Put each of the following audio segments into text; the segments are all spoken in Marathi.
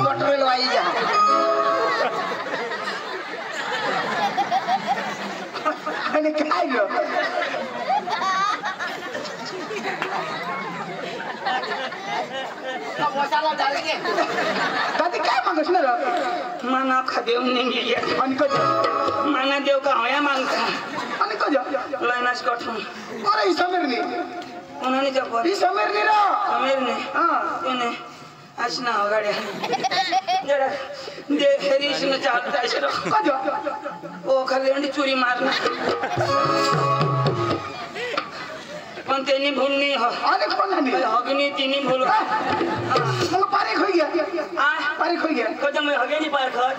मोटर लवाई जा अरे क्या है यो मसाला डालेंगे दादी क्या मांगस ना माना खादेव नहीं है अनिको माना देव का होया मांगता अनिको जा लाइनस कठन अरे समीर नहीं उन्होंने जब बोली समीर नहीं रा समीर नहीं हां इन्हें आसना हो गाड़ी जरा दे हेरिस में चालता है सर कजो ओ खाली अंडी चोरी मारना पण तेनी भूल नहीं हो अरे कौन नहीं हगनी तीनी भूल हम पारे खो गया पारे खो गया कदम में हगे नहीं पार खत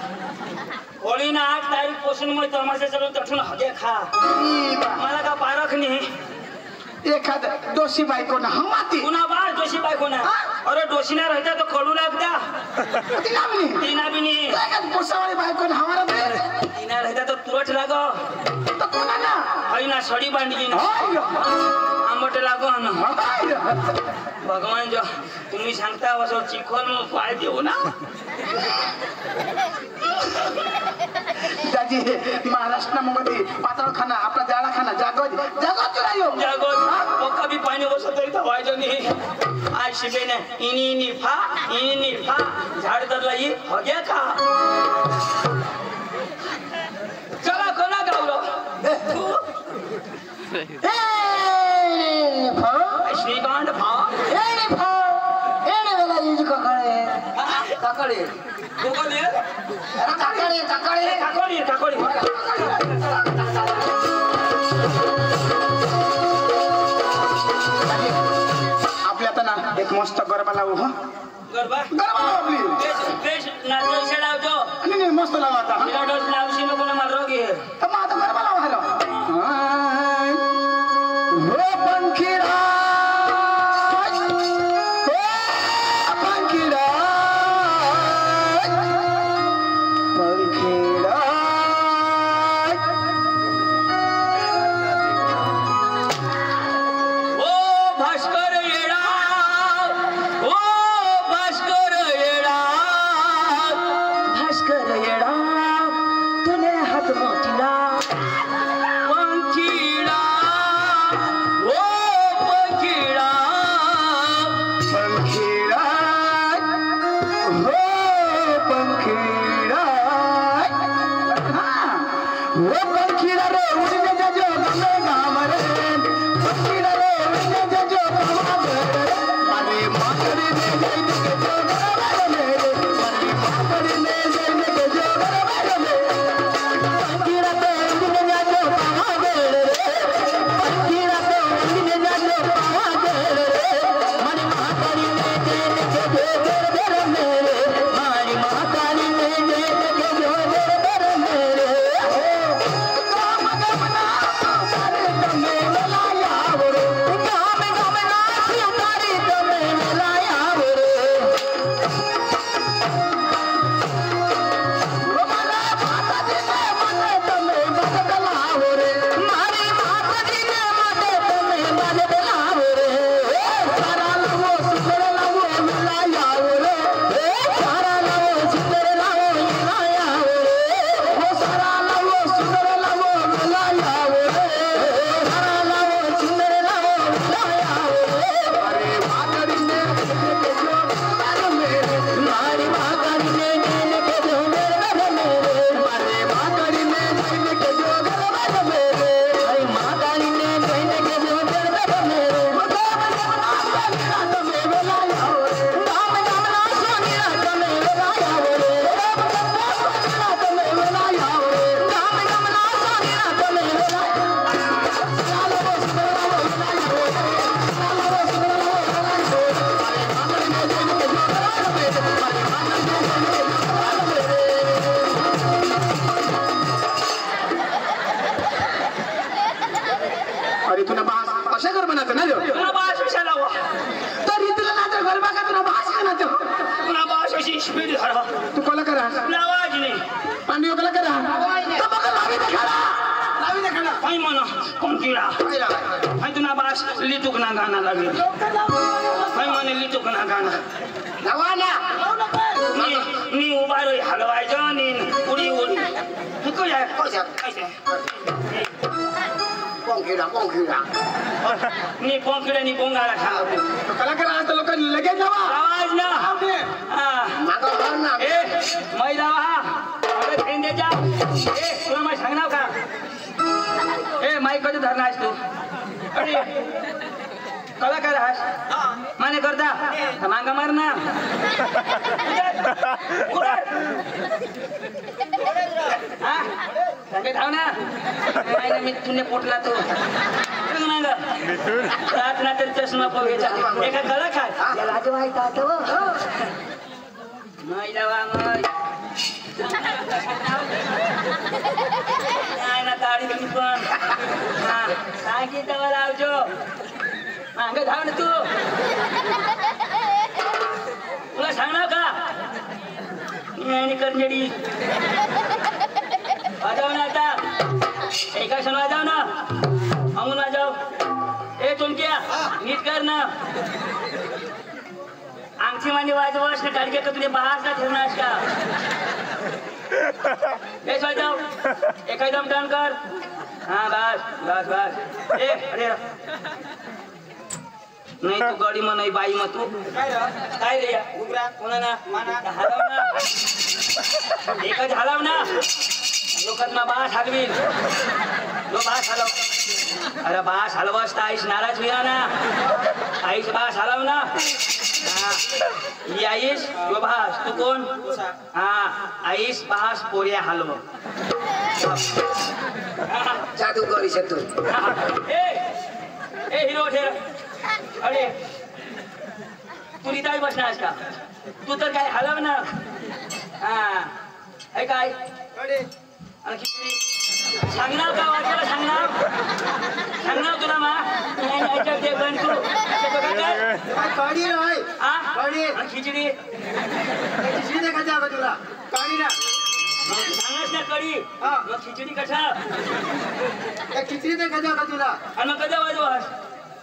होली ना 8 तारीख पोषण में तमाशा चलो तठुन हगे खा मला का पारख नहीं एखाद दोषी बायको ना हमाती पुन्हा बार दोषी बायको ना अरे दोषी ना रहता तो कडू लागता तीना भी नहीं एखाद पोसावाली बायको ना हमारा तीना रहता तो तुरट लागो तो कोना ना हई ना सड़ी बांधी ना आंबट लागो ना भगवान जो तुम्ही सांगता वसो चिखोल में पाय देऊ ना दादी महाराष्ट्र मध्ये पातळ खाना आपला जाळा खाना जागो जागो चुरायो जागो वो कभी पानी हो सकता है तो वाजो नहीं आज शिबे ने इनी फा झाड़ दरला ये हो गया का चला कोना गावलो श्रीकांत भा एने वेला यूज काकड़े कोकले अरे काकड़ी आपल्या आता ना एक मस्त गरबा लावू हो गरबा आपली बेस नाचो शेडावतो नाही मस्त लावा आता हा डोस लावशी नको ना मला रोग आहे तर मग आता गरबा लावा हॅलो हो पंखीरा तू कोला करा आवाज नहीं पांडियो कोला करा तो बका लावी देखा भाई मनो कौन कीड़ा भाई तू ना बास लिटुक ना गाना लगे भाई मने लिटुक ना गाना नवाना मी उभा रोई हलवायचो नी उडी उडी तू काय नी पोंकिडा नी पोंगाला खा कलाकार आज लोक लगेच जावा आवाज ना ए मै जावा अरे फेंदे जा ए तुला मै सांगणार का ए माईक कधी धरणार आहेस तू अरे कलाकार आहेस माने करता मांगा मार ना सांगे धाव ना नाही मी तुने पोटला तू रात ना तरी चष्मा पोघ्याचा एका कलाकार लाज व्हायचा तो नाही जावा मग नाही ना ताडी तुम्ही पण सांगितलं लावजो मागे धाव ना तू तुला सांगणार का मी करंजेडी वाजव ना आता एका क्षण वाजव ना अमून वाजव ए चुनक्या नीट कर ना आमची मांडी वाजवस ना काढके का तुझे बाहेरचा ठेवणार का बेस वाजव एकदम टर्न कर हाँ बस बस बस ए अरे नाही तू गाडी मग नाही बाई मग तू काय रे कोणा ना हलव ना एकच हलव ना लोकांना बास हलवील लो बास हलव अरे बास हलवस तर आईस नाराज होईना ना आईस बास हलव ना ही आईस यो बास तू कोण हा आईस बास पोऱ्या हलव जादू करू शकतो ए हिरो ठेर अरे तू इथं बसणार का तू तर काय हलव ना हा काय सांगणार का वाचायला सांगणार तुला मा ते बंद करू कढी नाही खिचडी खिचडी कशा का तुला कढी ना सांगच ना कढी मग खिचडी कशा खिचडी ते कशा का तुला आणि मग कशा वाजवास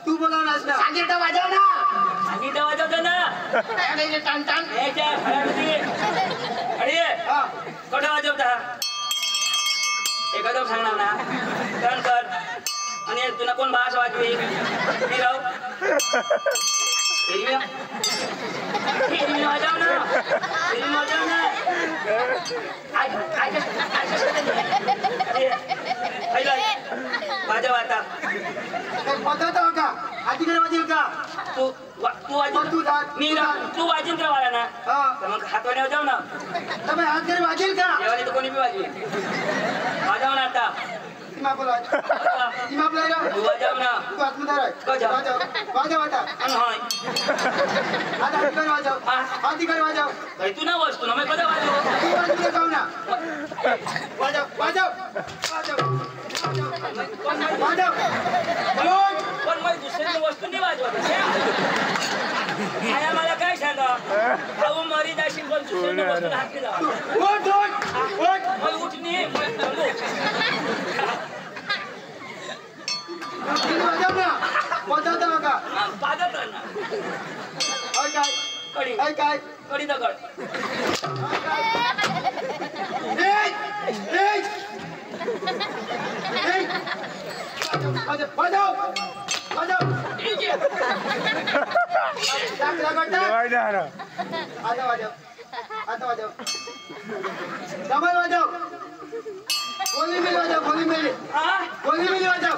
तू बोलावलास ना सांगितलं वाजव ना सांगितलं वाजवतो ना टान टान अरे कुठं वाजवता एकदम सांगणार ना टर्न कर आणि तुला कोण भास वाजवी हिरव वाजव ना वाजव ना वाजव आता पद्धत का आधी वाजेल का तू वाजिंद्र वाला ना मग हातवाड्यावर जाऊ ना हात घरी वाजेल का तर कोणी बी वाजवी वाजव ना आता तू वाजव ना तू ना वाजतो ना मग कधी पण मग दुसऱ्या वस्तू नाही वाजवत मला काय सांगा भाऊ मरी जाशील पण दुसऱ्या वस्तू हात नाही उठणी पादत काय कडी दगड आता वाजव डबल वाजव गोली मिली वाजव गोली मिली वाजव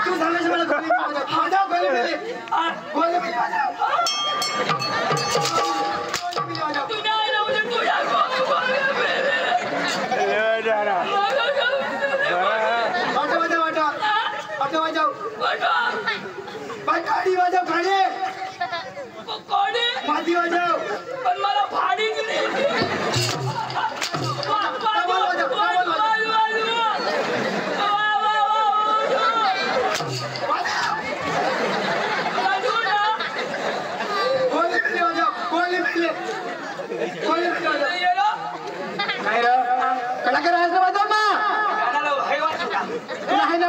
तू सांगायचं मला गोली वाजव गोली मिली गाडी वाजव गाडी माती वाजव पण मला भाडीच नाही कलाकार आज वाजव ना तुला हाय ना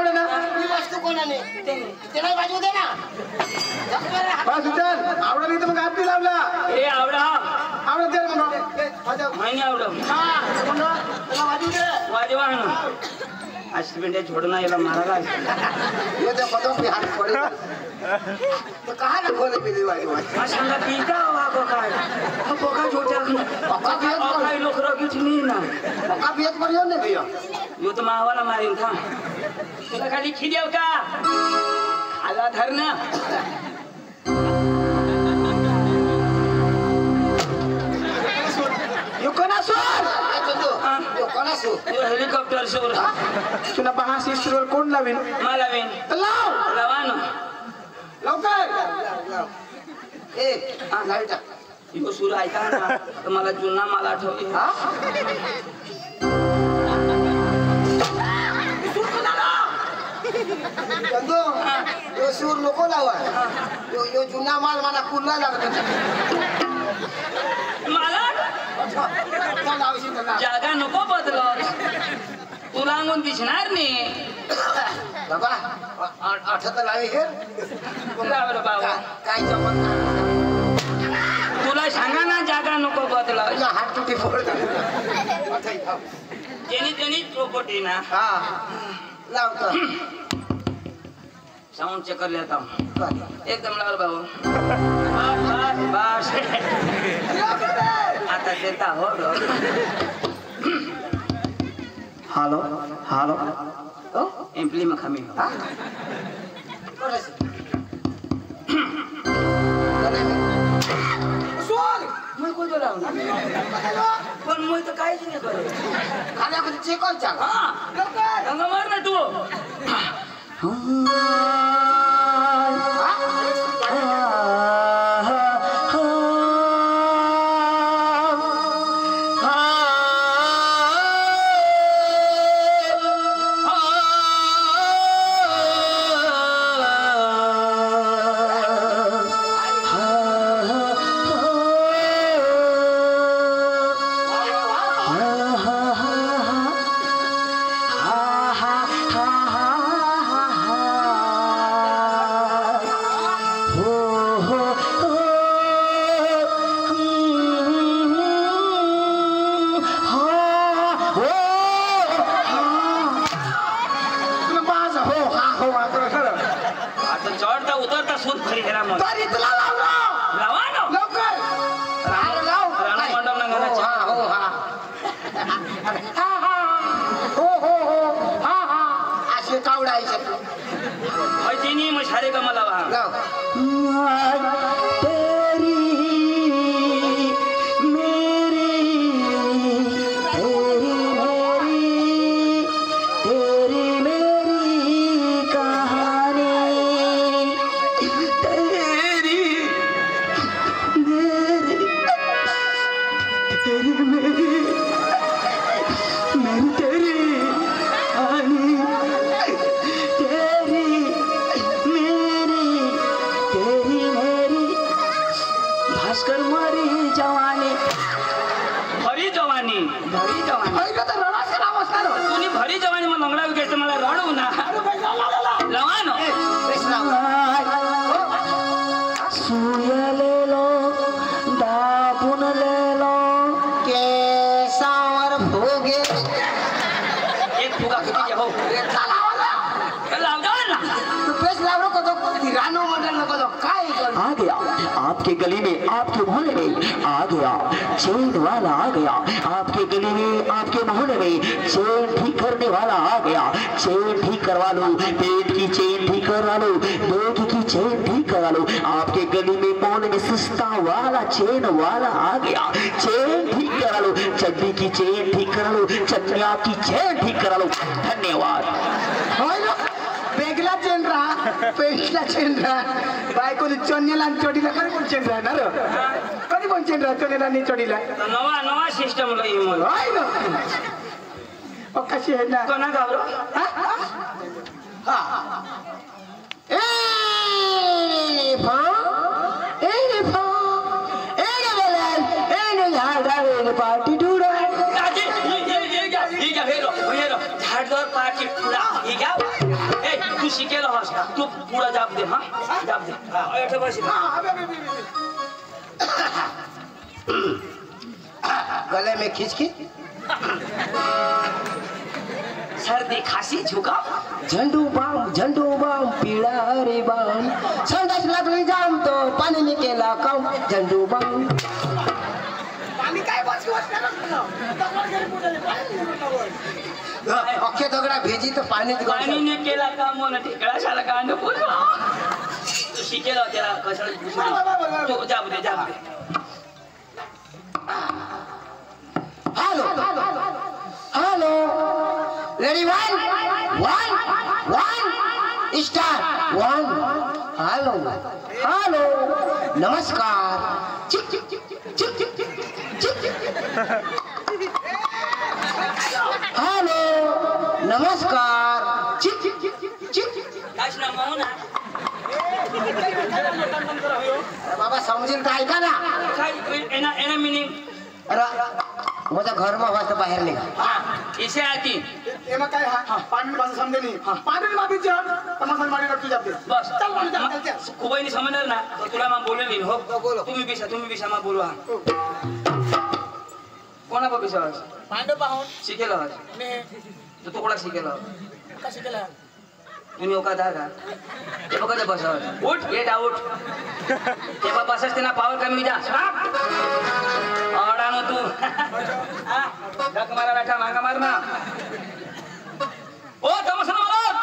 मी वस्तू कोणाने ते नाही वाजवू दे ना बस उचल आवडा नाही तर मग हात लावला ए आवडा आवडा दे मग वाजव माहिती आवडा हा कोणा त्याला वाजवू दे वाजवा ना अशी पिंड्या छोडून याला मारायला ये ते पदम पे हात पडे तो कहा ना खोले पिली वाजवा सांगा पिता वागो काय बोका छोट्या काय लोक रगीच नाही ना पक्का पियत पर्यो ने भैया यो तो मावाला मारीन था तुला खाली खिदेव का खाला धर ना यो कोणा सोड यो कोणा सो यो हेलिकॉप्टर सोर तुला पहा सिस्टरवर कोण लावेल मला वेन लाव लावा ना लवकर ए लाईट यो सूर ऐका ना तर मला जुना मला आठवली हा चंदू यो सूर नको लावा यो जुना माल मला कुर्ला लागतो मला जागा नको बदलत तुला अंगून दिसणार नाही बाबा आठवत लावे हे बरं बाबा काय जमत तुला सांगा ना जागा नको बदलत हात तुटी फोड त्यांनी प्रॉपर्टी ना हा लावतो साऊंड चेक कर लेता हूँ एकदम लाल बाबू बस आता देता हो हालो हालो एम्पली में खामी हो मैं कोई तो लाऊं पण मैं तो काहीच नाही करे खाल्या कुठे चेक कर चाल हाँ रंग मार ना तू आ गया आपके गली में आपके मोहल्ले में आ गया चेन वाला आ गया आपके गली में आपके मोहल्ले में चेन ठीक करने वाला आ गया चेन ठीक करवा लो पेट की चेन ठीक करवा लो बैग की चेन ठीक करवा लो आपके गली में मोहल्ले में सस्ता वाला चेन वाला आ गया चेन ठीक करा लो चड्डी की चेन ठीक करा लो चटनिया की चेन ठीक करा लो धन्यवाद बेगला चेन रहा पेटला चेन रहा बायकोनी चोन्याला चोडीला कधी कोण चेन राहणार कधी कोण चेन राहतो चोन्याला चोडीला नवा नवा सिस्टम लई मग होय ना ओ कशी आहे ना कोणा गावरो हा ए भा ए भा ए बेलन ए झाडा रे पार्टी टुडा ये क्या हेरो झाड़दार पार्टी पूरा ये क्या ए तू शिकेल हस तू पुढे जाप दे हा जाप दे ऐठे बस गले में खिचखिच सर्दी खांसी जुकाम झंडू बाम पीड़ा रे बाम संडास लागली जाम तो पाणी निकेला काम झंडू बाम पाणी काय बस अख्खे दगडा भेजी तर पाणी निकेला काम म्हणून ठेकळा शाला कांड बोलवा तू शिकेल त्याला कशाला तू जाप दे hello ready one star one hello नमस्कार चिक चिक चिक चिक चिक चिक चिक हेलो नमस्कार चिक चिक चिक चिक काश ना मोना बाबा समजेल तर ऐका ना एना मीनिंग माझ्या घर में वाजता बाहेर निघा हां इसे आती एमा काय हा पाणी भाषा समजे नाही पाणी माफी जण तमासन मारी रखी जाते बस चल खूबई समजणार ना तो तुला मा बोलले नाही हो तुम्ही बिशा मा बोलवा कोणा को बिशा पांडव पाहून शिकेला मी तो कोणा शिकेला का शिकला तुम्ही ओका दागा ते बघा बस उठ गेट आउट तेव्हा बसस त्यांना पावर कमी जा अडानो तू धक मारा बैठा मांगा मारना ओ तमसन मालक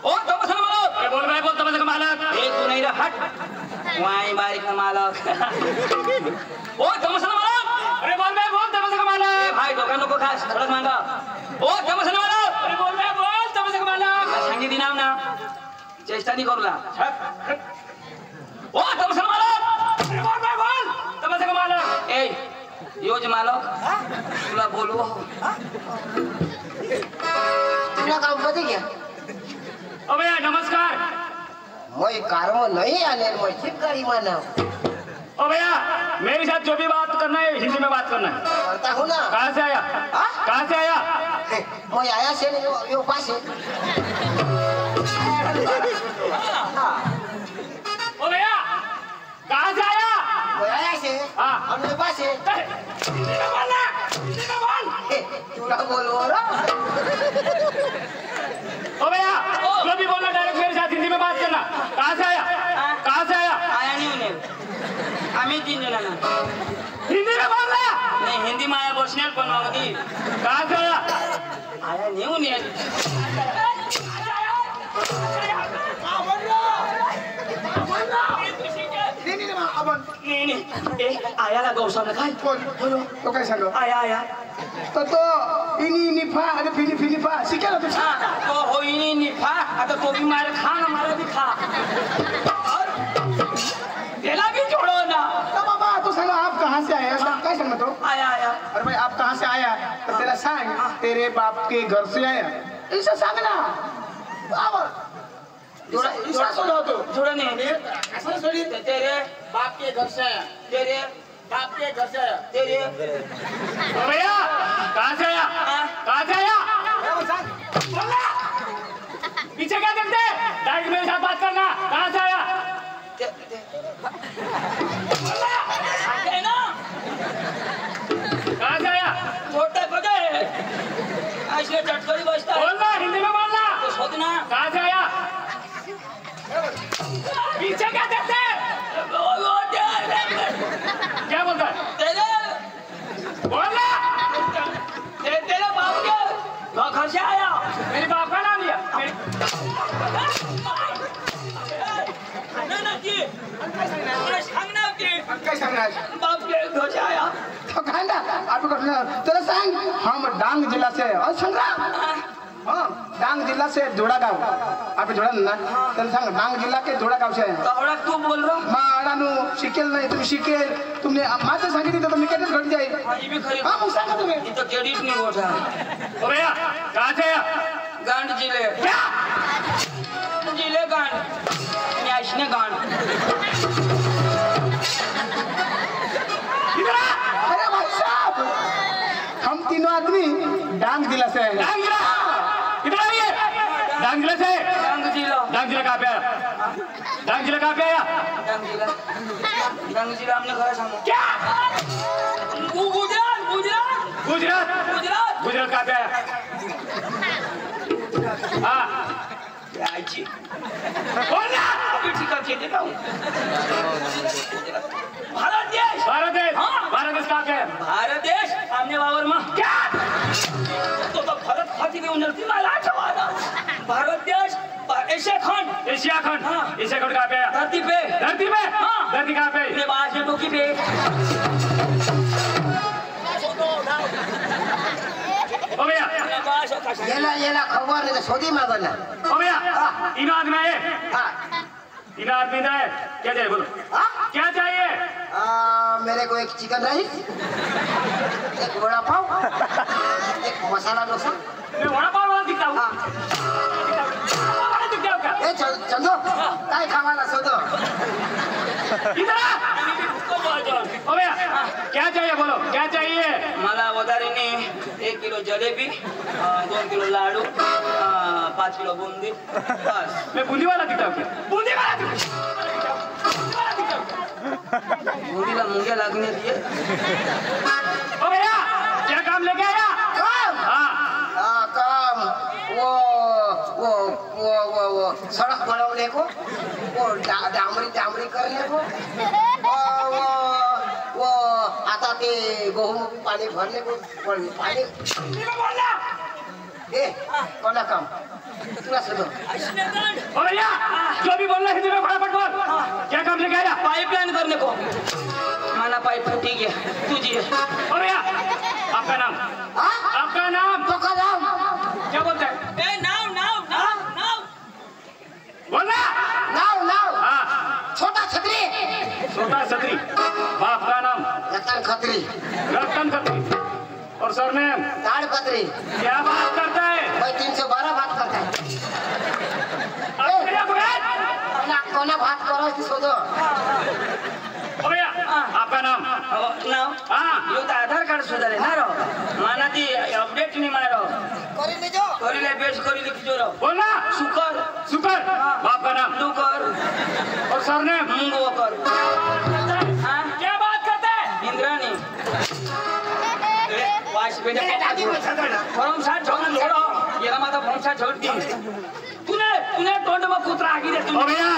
ओ तमसन मालक ए बोल तमसन मालक ए तू नहीं रहा हट वाई बारीक ना मालक ओ तमसन मालक अरे बोल तमसन मालक ए भाई दोकान को खास थोड़ा मांगा ओ तमसन मालक अरे बोल तमसन मालक सांगी दिनाव ना चेष्टा नहीं करला ओ तमसन मालक अरे बोल तमसन मालक ए योज मालक तुला बोलू तुला काम पते क्या ओ भैया नमस्कार मैं कार में नहीं आने मैं चिकारी माना ओ भैया मेरे साथ जो भी बात करना है हिंदी में बात करना है करता हूँ ना कहाँ से आया कहाँ से आया मैं आया से नहीं यो पास है ओ भैया कहाँ से आया मैं आया से हाँ हम यो पास है तुला बोल ओ भैया जो भी बोलना डायरेक्ट मेरे साथ हिंदी में बात करना कहाँ से आया आया नहीं उन्हें आम्ही तीन जणांना हिंदी में बोल रहा नहीं हिंदी में आया बसण्यात पण मागती कहाँ से आया नहीं उन्हें नहीं आयाला गौसाला काय तो काय सांग आया तो इनी निफा आणि फिनी फा शिकेला तू तो होईनी निफा आता तो भी मार खा ना मला भी खा तेला भी छोड़ो ना तो बाबा तू सांग आप कहाँ से आया काय सांग तो आया अरे भाई आप कहाँ से आया तो तेरा सांग तेरे बाप के घर से आया ऐसा सांग ना थोड़ा नहीं तेरे बाप के घर से आया तेरे बाप के घर से आया तेरे भैया कहाँ से आया पीछे क्या देखते डायरेक्ट मेरे साथ बात करना कहाँ से आया कहाँ से आया छोटा पता है ऐसे चटकरी बजता है बोलना हिंदी में बोलना तो सोचना कहाँ से आया पीछे क्या देखते क्या बोलता है तेरे बोलना तेरे बाप के घर से आया मेरे बाप का नाम लिया बाप के घर से आया तो खांदा आप तेरा सांग हम डांग जिला से और संग्राम हाँ डांग जिला से जोड़ा गाँव आप जोड़ा ना तेरा सांग डांग जिला के जोड़ा गाँव से आया तोड़ा तू बोल रहा मारानू शिकेल नहीं तुम शिकेल तुमने माझे सांगितले तर तुम्ही केटच घट जाईल ये भी खरी हाँ मग सांगा तुम्ही ये तो क्रेडिट नहीं हो रहा ओ भैया कहाँ से आया गांड जिले क्या जिले गांड न्याशने गांड अरे भाई साहब हम तीनों आदमी डांग जिला से आए इधर डांग जिला कहाँ पे आया? डांग जिला कहाँ पे आया? डांग जिला हमने घर सामने क्या? गुजरात गुजरात गुजरात गुजरात गुजरात कहाँ पे आया? हाँ आजी बोलना। अभी ठीक है देता हूँ भारत देश भारत देश। हाँ। भारत देश कहाँ पे है? भारत देश आमने वावर में क्या? तो भारत खाती में उन्नति माला चवाना भारत देश एशिया खंड एशिया खंड। हाँ। एशिया खंड कहाँ पे है? धरती पे धरती पे। हाँ। धरती कहाँ पे? अपने बाहर से टोकी पे ओ भैया अपने बाहर से काशा येला खबर नहीं सोदी मांगना ओ भैया इन आदमी है हाँ इन आदमी है क्या चाहिए बोलो हाँ? क्या चाहिए? मेरे को एक चिकन राइस एक वड़ा पाव एक मसाला डोसा मैं वड़ा पाव वाला दिखता हूँ हाँ दिखता हूँ क्या? ए चंदो काय खावाला सोदो इधर आ। ओ भैया क्या चाहिए बोलो क्या चाहिए? मला वदारीने 1 किलो जलेबी 2 किलो लाडू 5 किलो बुंदी बस मैं बूंदी वाला दिखता हूँ क्या? बूंदी वाला दिखता हूँ। बुंदीला मुंगे लगने दिए ओ भैया क्या काम लेके आया? काम हाँ काम वो सड़क बनवने को वो डामरी करने को वो आता ते गहू पानी भरने को पानी बोलना। ए कोना काम तुला सुनो ओ भैया जो भी बोलना हिंदी में फटाफट बोल क्या काम लेके आया? पाइपलाइन करने को माना पाइप फूटी गया तुझे ओ भैया आपका नाम आपका नाम तो का नाम क्या बोलते हैं? ए नाव नाव नाव नाव बोलना। नाव हाँ छोटा छतरी छोटा छतरी। बाप का नाम रतन खतरी रतन खत्री और सरनेम दाढ़ खतरी क्या बात करता है? भाई 312 बात करता है कोना बात करो कि सोदो ओ भैया आपका नाम नाव हाँ यो तो आधार कार्ड सुधारे ना रो माना ती अपडेट नहीं मारो करी लीजो करीले बेच करी लिख जो रो बोलना। सुकर सुकर। बाप का नाम दुकर और सरनेम मुंगो कर हाँ क्या बात करते हैं? इंद्राणी वाश बेटा फॉर्म 7 झोला छोड़ो ये ना माता फॉर्म 7 छोड़ दी तूने टोंड में कुतरा आगी दे ओ तू भैया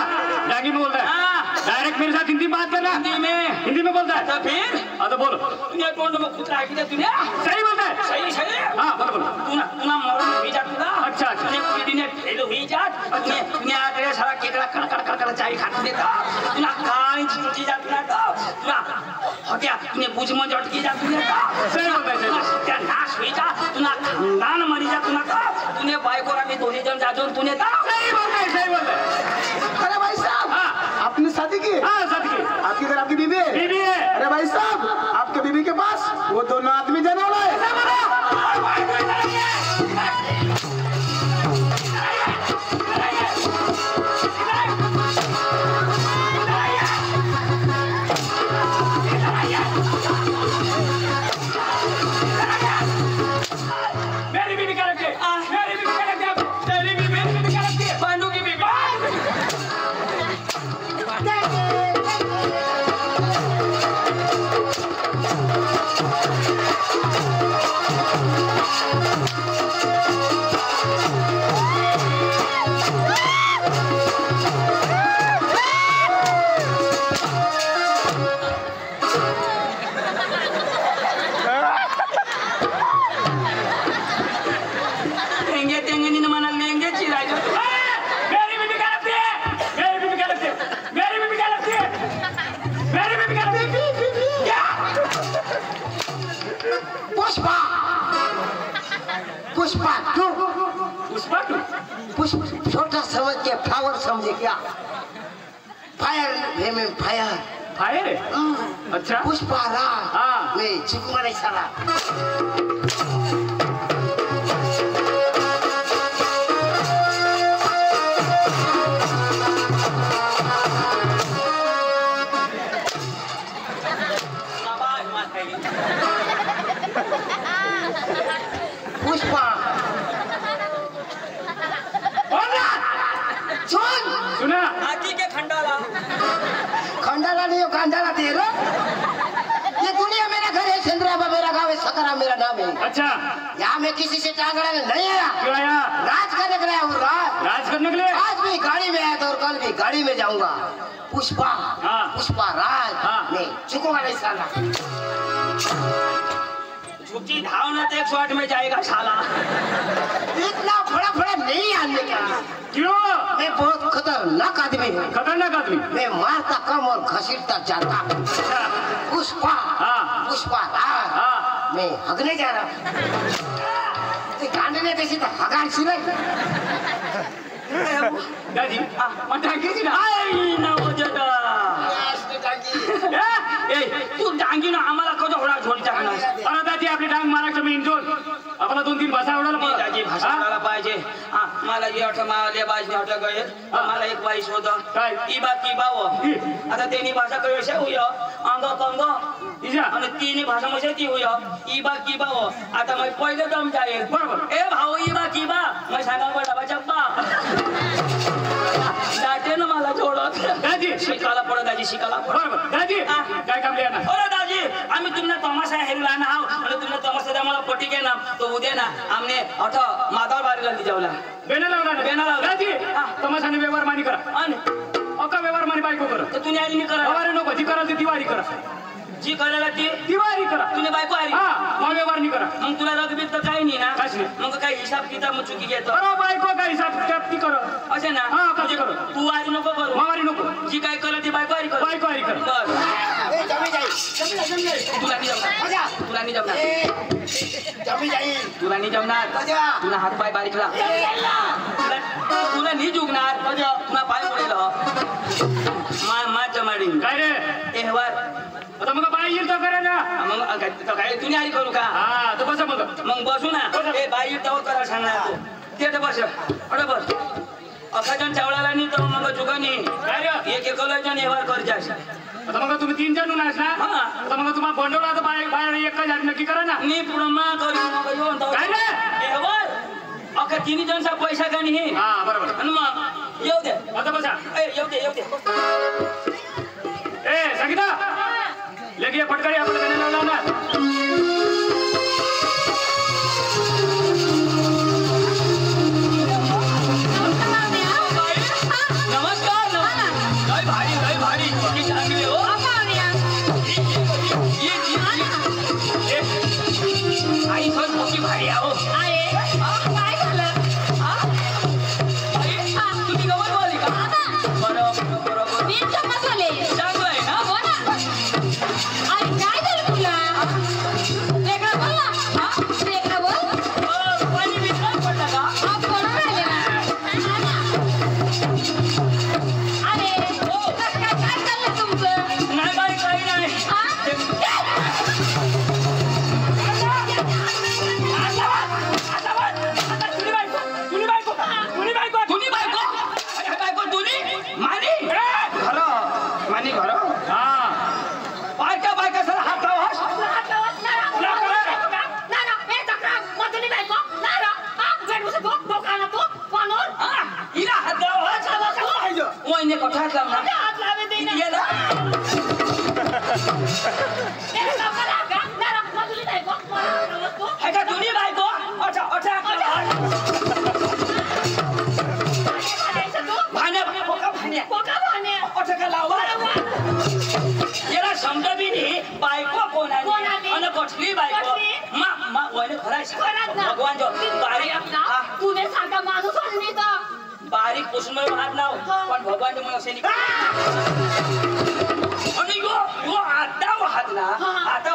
डांगी में बोलता है हाँ डायरेक्ट मेरे साथ हिंदी में बात करना। हिंदी में बोलता है तो फिर हाँ तो बोलो तूने टोंड में कुतरा आगी दे तूने सही बोलता है। सही सही हाँ बोलो बोलो तूना मरण हुई जा तूना अच्छा अच्छा तूने पीढ़ी ने फेल हुई जा तूने आगे सारा केकड़ा कड़ चाय खाते देता तूना काई चिंची जा तूना तो तूना हटिया तूने बुझ में जटकी जा तूने तो सही बोलता है सही बोलता है। त्या नाश हुई जा तूना खानदान मरी जा तूना तो तूने बायकोरा में दोन्ही जन जाजून तूने तो सही बोलता है सही बोलता है। अरे भाई साहब हाँ आपने शादी की हाँ सच की आपकी घर आपकी बीवी है बीवी है। अरे भाई साहब आपके बीवी के पास वो दोनों आदमी जाने वाला है मेरी बीवी क्या रखती है? मेरी बीवी क्या रखती है? तेरी बीवी मेरी बीवी क्या रखती है? पांडू की बीबी तेंगे तेंगे नहीं मना लेंगे चिराई जो मेरी बीवी क्या रखती है? मेरी बीवी क्या रखती है? मेरी बीवी क्या रखती है? मेरी बीवी क्या रखती है? क्या? पुष्पा पुष्पा तू पुष्पा टू पुष्प छोटा समझ के फ्लावर समझे क्या फायर में फायर फायर है अच्छा पुष्पा रा हाँ। मैं चिकमा नहीं साला पुष्पा बोलना। चोर में। अच्छा, यहाँ मैं किसी से टांग अड़ाने नहीं आया। क्यों आया? राज करने के लिए आया हूँ। राज करने के लिए? आज भी गाड़ी में आया था और कल भी गाड़ी में जाऊंगा। पुष्पा, हाँ। पुष्पा राज, हाँ। नहीं झुकूंगा नहीं साला। झुकी धाव ना तो 108 में जाएगा साला। इतना बड़ा नहीं आने का। क्यों? मैं बहुत खतरनाक आदमी हूँ। खतरनाक आदमी? मैं मारता कम और घसीटता ज्यादा। पुष्पा, हाँ। पुष्पा राज, हाँ। मैं हगने जा रहा हूँ। कांडने देसी तो हगार सिले। दादी, टाकी ना? आई ना वजदा. तू डांगी ना आम्हाला कधी होणार झोल टाकणार. अरे दादी, आपली डांग महाराष्ट्र में इंजोल आपला 2-3 भाषा आवडायला मी दाजी भाषा हा? करायला पाहिजे. हा मला जे आठ माले बाज आठ गए मला एक बाईस होतं. काय? इबा किबाव. आता त्यांनी भाषा कशी होय अंग कंग इजा आणि तिन्ही भाषा मध्ये ती होय इबा किबाव. आता मग पहिले दम जाईल. बरोबर. ए भाऊ इबा किबा मग सांगा बडा बचप्पा. दाटे ना मला थोडं दादी शिकायला पडत दाजी शिकायला पडत. बरोबर. दादी काय काम लिहा ना? अरे दाजी आम्ही तुम्हाला तमाशा हेरला ना आणि तुम्हाला तमाशा द्या मला पटी के ना तो उद्या ना आमने अठ मादार बारीला निजावला बेना लावला ना? बेना लावला. दादी तमाशाने व्यवहार मानी करा. आणि अका व्यवहार मानी बायको करा. तर तुम्ही आली करा व्यवहार नको, जी कराल ती दिवाळी करा. जी करायला ती दिवाळी करा. तुम्ही बायको आली हा, मग व्यवहार नाही करा. मग तुला रगबीत तर काही नाही ना. काहीच नाही. मग काही हिसाब किताब मग चुकी घेतो अरे बायको काय हिसाब किताब ती करा. असे ना. हा, कधी करू. तू आली नको करू. मावारी नको. जी काय करत ती बायको आली कर. बायको आली कर. बस ए, जमी जाई. तुला नाही जमणार. मजा. तुला नाही जमणार. ए, जमी जाई. तुला नाही जमणार. मजा. तुला हात पाय बारीक लाव. तुला नाही जुगणार. तुला पाय पडेल. मा जमाडी काय रे? एहवार आता मग बाई येईल तो करा ना. मग काय तुम्ही आली करू का. हा, तो बसा मग. मग बसू ना. ए बाई तव करा सांगणार तू ते तर बस अरे बस अखाजन चावळाला नाही तर मग जुगानी काय रे? एक एकलाच्या व्यवहार करजास. आता मग तुम्ही 3 जण नाच ना. हा. आता मग तुम्हाला बंडवला तर बाहेर एक हजार नक्की करा ना. मी पुढं मा करू मग येऊन काय रे? एहवार अखा 3 जणचा पैसा का नाही. हा, बरोबर. आणि मग येऊ दे. आता बसा. ए येऊ दे. ए संगीता, लेके फटकारी आपल्या बेना लावला ना. नमस्कार. लय भारी किती चांगली हो. आई पण मोठी भारी आहो. तुम्ही गवत बोलली का. बरोबर चांगलं आहे ना. पाणी बिस्तर पडलं का. नाही बाई काही नाही. बायका सर हात लावास. हिला हात लावास. वहिनी कोठा हात लावणार. गेला. है का दोन्ही बायको. अच्छा भाण्या अठा का लावा. याला समजा बी नाही बायको कोणाची आणि कसली बायको. मा वहिनी खराय भगवान जो बारीक पुसून हात लाव पण भगवान मग असे आणि यो आता हात ना आता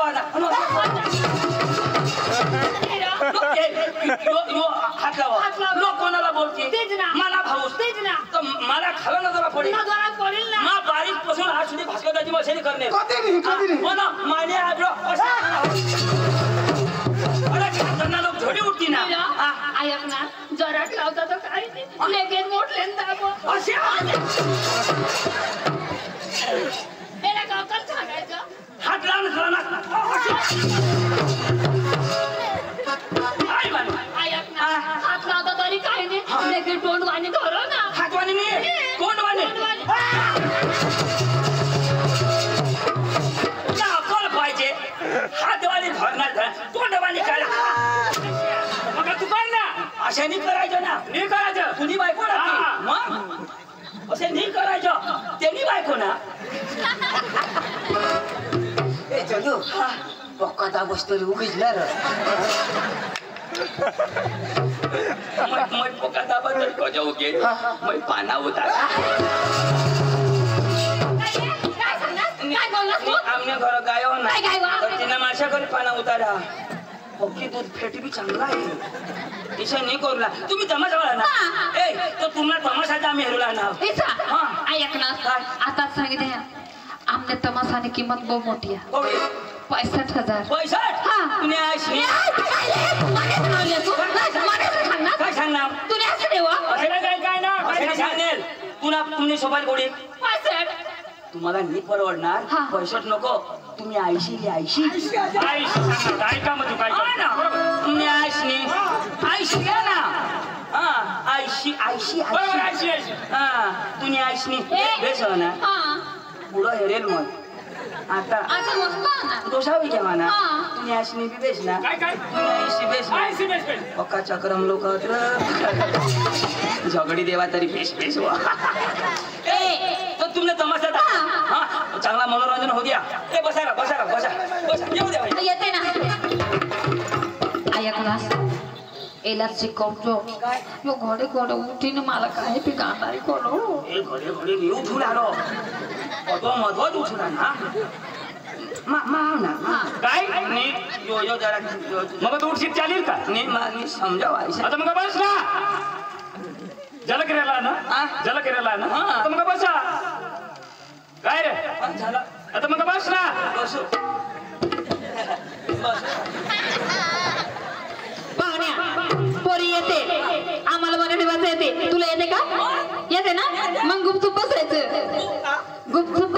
हात लावा. लोक कोणाला बोलते मला भाऊस तर मला खाला नजरा पडेल. मा बारीक पासून हात सुधी भास्कराची मशनी करणे. हो ना माझे आब्रो लोक झोडी उठती ना. जरा लावता तर काही नाही लगेच मोठले सांगायचं हात लावून हात लावता तरी काही नाही लगेच तोंडवाणी धरो ना. हातवाणी नाही कोंडवाणी. अक्कल पाहिजे. अशाने करायचं ना नाही करायचं तुझी बायको हा. लागते मग असे नाही करायचं त्यांनी बायको ना ए चलू पक्का बसतो उगीच ना मग पक्का दाबा तर कोजा उगे मग पाना उतारा काय बोललास तू? आमने घर गाय हो ना काय गाय वा? तर तिनं माझ्याकडे पाना उतारा पक्की दूध फेट बी चांगला आहे तिच्या नाही करूला तुम्ही तमाशा वाला ना हा. ए तो तुम्हाला तमाशाचा आम्ही हेरूला ना ऐसा हा. ऐक ना काय? आताच सांगितले आमने तमाशाने किंमत बहुत मोठी आहे कोणी 65,000 पैसा हा. तुम्ही आशी काय सांगणार तुला असं देवा असेल काय ना असे सांगेल तुला तुम्ही सोबत गोडी 65 तुम्हाला नाही परवडणार हा. पैशात नको तुम्ही आयशी ऐका मग तू काय हा ना तुम्ही आयशी घ्या ना हा आयशी बरोबर आयशी हा तुम्ही आयशी ए. बेस हो ना हा पुढं हेरेल मग आता आता मस्त आहे ना दोषावी घ्या म्हणा हा. तुम्ही आयशी बी बेस ना काय काय तुम्ही आयशी बेस ना आयशी बेस बेस पक्का चक्रम लोक झगडी देवा तरी बेस वा ए तर तुमने तमाशा हा चांगला मनोरंजन हो गया ए बसा येऊ द्या बाई. येते ना ऐक ना एला शिकवतो यो घोडे घोडे उठीने मला काय पिकाणार कोलो ए घडे मी उठून आलो मधोच उठून आलो हा ना काय नीट यो जरा मग तू उठशील चालेल का नी समजाव आयशा आता मग बस ना जलकिऱ्याला ना हा. जलकिऱ्याला ना हा. आता मग बसा काय रे झाला आता मग बस ना बसू पाहुण्या पोरी येते आम्हाला मराठी भाषा येते तुला येते का येते ना मग गुपचूप बसायचं गुपचूप